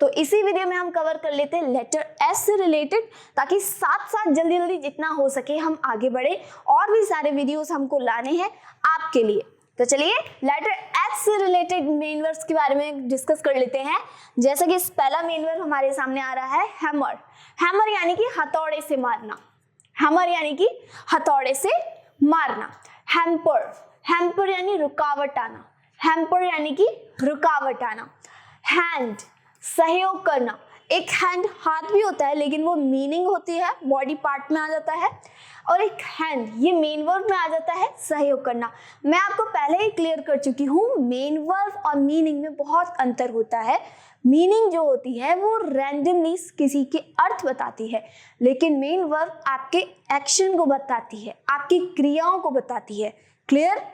तो इसी वीडियो में हम कवर कर लेते हैं लेटर एस से रिलेटेड, ताकि साथ साथ जल्दी जल्दी जितना हो सके हम आगे बढ़े। और भी सारे वीडियोस हमको लाने हैं आपके लिए। तो चलिए लेटर एस से रिलेटेड मेन वर्ब्स के बारे में डिस्कस कर लेते हैं। जैसा कि पहला मेन वर्ब हमारे सामने आ रहा है हैमर। हैमर यानी कि हथौड़े से मारना। हैमर यानी कि हथौड़े से मारना। हैम्पर, हैम्पर यानी रुकावट आना। हैम्पर यानी कि रुकावट आना। हैंड, सहयोग करना। एक हैंड हाथ भी होता है, लेकिन वो मीनिंग होती है बॉडी पार्ट में आ जाता है, और एक हैंड ये मेन वर्ब में आ जाता है सहयोग करना। मैं आपको पहले ही क्लियर कर चुकी हूँ, मेन वर्ब और मीनिंग में बहुत अंतर होता है। मीनिंग जो होती है वो रैंडमली किसी के अर्थ बताती है, लेकिन मेन वर्ब आपके एक्शन को बताती है, आपकी क्रियाओं को बताती है। क्लियर?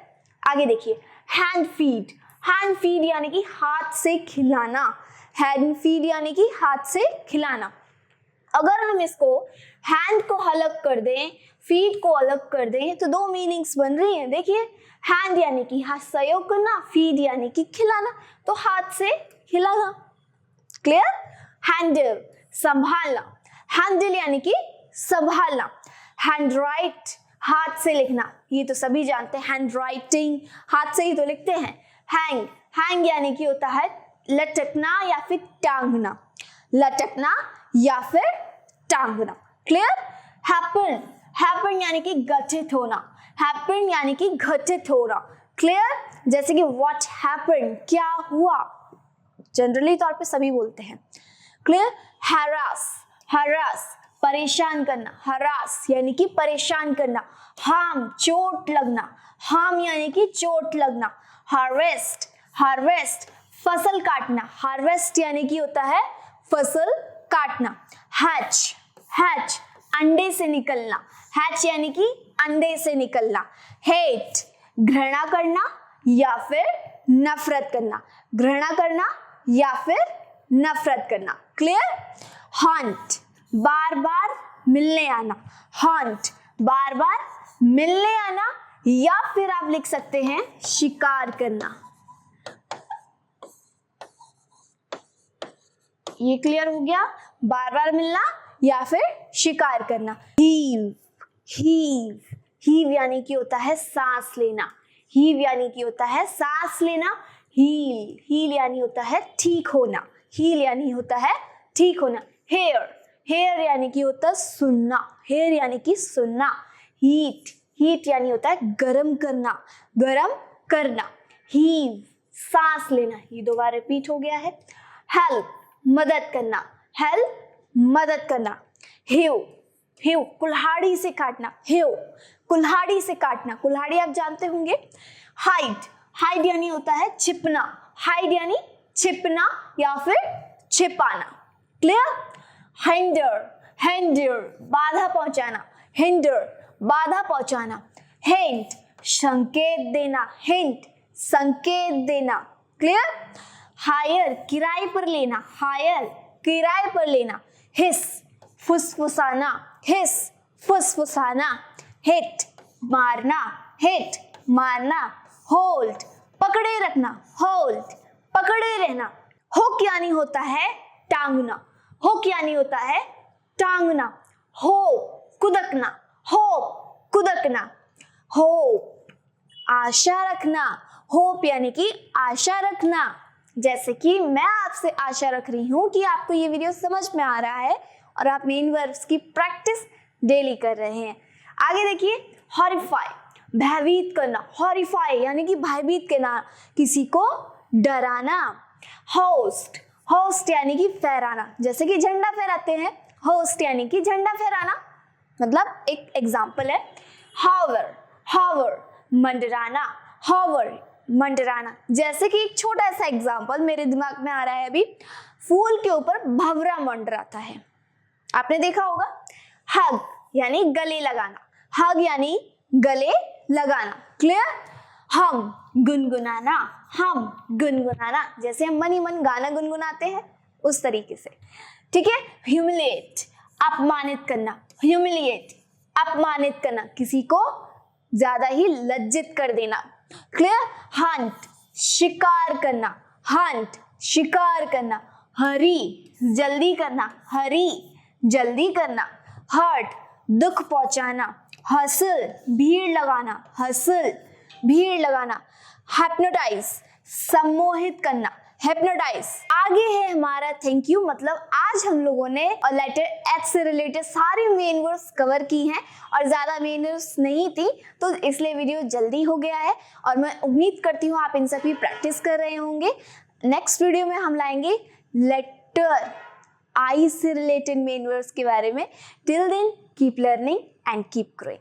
आगे देखिए, हैंड फीड। हैंड फीड यानी कि हाथ से खिलाना। हैंड फीड यानी कि हाथ से खिलाना। अगर हम इसको हैंड को अलग कर दें, फीड को अलग कर दें, तो दो मीनिंग्स बन रही हैं। देखिए, हैंड यानी कि हाथ सहयोग करना, फीड यानी कि खिलाना, तो हाथ से खिलाना। क्लियर? हैंडल, संभालना। हैंडल यानी कि संभालना। हैंड राइट, हाथ से लिखना, ये तो सभी जानते हैं, हैंड राइटिंग हाथ से ही तो लिखते हैं। हैंग, हैंग यानी कि होता है लटकना या फिर टांगना। लटकना या फिर टांगना। क्लियर? हैपन, हैपन यानी कि घटित होना। हैपन यानी कि घटित होना। क्लियर? जैसे कि व्हाट हैपन, क्या हुआ, जनरली तौर पे सभी बोलते हैं। क्लियर? हैरास, हैरास परेशान करना। हरास यानी कि परेशान करना। हार्म, चोट लगना। हार्म यानी कि चोट लगना। हार्वेस्ट, हार्वेस्ट फसल काटना। हार्वेस्ट यानी कि होता है फसल काटना। हैच, हैच अंडे से निकलना। हैच यानी कि अंडे से निकलना। हेट, घृणा करना या फिर नफरत करना। घृणा करना या फिर नफरत करना। क्लियर? हंट, बार बार मिलने आना। हंट, बार बार मिलने आना, या फिर आप लिख सकते हैं शिकार करना। ये क्लियर हो गया? बार बार मिलना या फिर शिकार करना। हीव, हीव, हीव यानी कि होता है सांस लेना। हीव यानी कि होता है सांस लेना। हील, हील यानी होता है ठीक होना। हील यानी होता है ठीक होना। हेयर, हेयर यानी कि होता है सुनना। हेयर यानी कि सुनना। हीट, हीट यानी होता है गरम करना, गरम करना। हीव, सांस लेना, ये दो बार रिपीट हो गया है। हेल्प, मदद करना। हेल्प, मदद करना। हेव, हेव कुल्हाड़ी से काटना। हेव, कुल्हाड़ी से काटना। कुल्हाड़ी आप जानते होंगे। हाइड, हाइड यानी होता है छिपना। हाइड यानी छिपना या फिर छिपाना। क्लियर? हिंडर, हिंडर बाधा पहुंचाना। हिंडर, बाधा पहुंचाना। हिंट, संकेत देना। हिंट, संकेत देना। क्लियर? हायर, किराए पर लेना। हायर, किराए पर लेना। हिस, फुसफुसाना। हिस, फुसफुसाना। हिट, मारना। हिट, मारना। होल्ड, पकड़े रखना। होल्ड, पकड़े रहना। हुक यानी होता है टांगना। हुक यानी होता है टांगना। हो, कुदकना। हो, कुदकना। होप, आशा रखना। होप यानी कि आशा रखना। जैसे कि मैं आपसे आशा रख रही हूं कि आपको ये वीडियो समझ में आ रहा है और आप मेन वर्ब्स की प्रैक्टिस डेली कर रहे हैं। आगे देखिए, हॉरिफाई, भयभीत करना। हॉरिफाई यानी कि भयभीत करना, किसी को डराना। होस्ट, होस्ट यानी कि फहराना, जैसे कि झंडा फहराते हैं। होस्ट यानी कि झंडा फहराना, मतलब एक एग्जाम्पल है। हावर, हावर मंडराना। हावर, मंडराना। जैसे कि एक छोटा सा एग्जाम्पल मेरे दिमाग में आ रहा है अभी, फूल के ऊपर भंवरा मंडराता है, आपने देखा होगा। हग यानी गले लगाना। हग यानी गले लगाना। क्लियर? हम, गुनगुनाना। हम, गुनगुनाना, जैसे हम मन ही मन गाना गुनगुनाते हैं उस तरीके से। ठीक है? ह्यूमिलिएट, अपमानित करना। ह्यूमिलिएट, अपमानित करना, किसी को ज्यादा ही लज्जित कर देना। क्लियर? हंट, शिकार करना। हंट, शिकार करना। हरी जल्दी करना, हरी जल्दी करना। हर्ट दुख पहुंचाना, हसल भीड़ लगाना, हसल भीड़ लगाना। हिप्नोटाइज सम्मोहित करना, हिप्नोटाइज। आगे है हमारा थैंक यू, मतलब आज हम लोगों ने लेटर एच से रिलेटेड सारी मेन वर्ड्स कवर की हैं और ज़्यादा मेन वर्ड्स नहीं थी, तो इसलिए वीडियो जल्दी हो गया है और मैं उम्मीद करती हूँ आप इन सब की प्रैक्टिस कर रहे होंगे। नेक्स्ट वीडियो में हम लाएंगे लेटर आई से रिलेटेड मेन वर्ड्स के बारे में। Till then keep learning and keep growing.